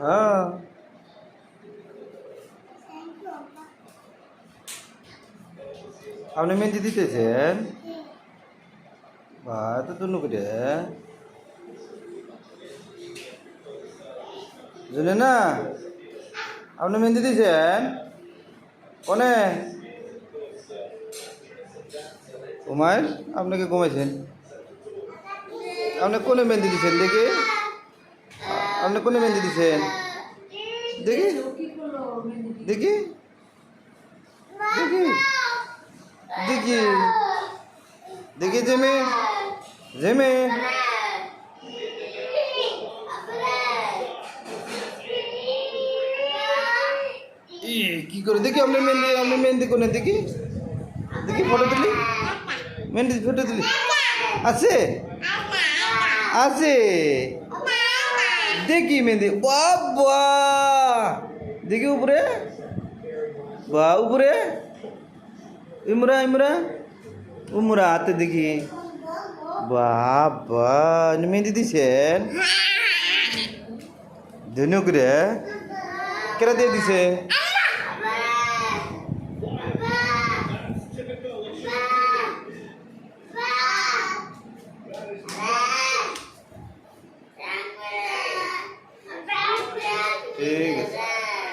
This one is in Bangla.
হ্যাঁ আপনি মেহেন্দি দিতেছেন বা এত দুনু করে জানে না আপনি মেহেন্দি দিয়েছেন কোনে উমায় আপনাকে ঘুমাইছেন আপনি কোনে মেহেন্দি দিচ্ছেন দেখি আপনি কোনে মেহেন্দি দিচ্ছেন দেখি দেখি দেখি দেখি দেখি জেমে জেমে কি করে দেখি আপনি মেহেন্দি কোনে দেখি দেখি ফটো তুলি মেহেন্দি ফটো তুলি আছে আছে দেখি মেহেন্দি বাবা দেখি উপরে বা উপরে ইমরা ইমরা উমরা হাতে দেখি বাবা মেহেন্দি দিছেন ধন্যবাদ কেরা দিয়ে দিছে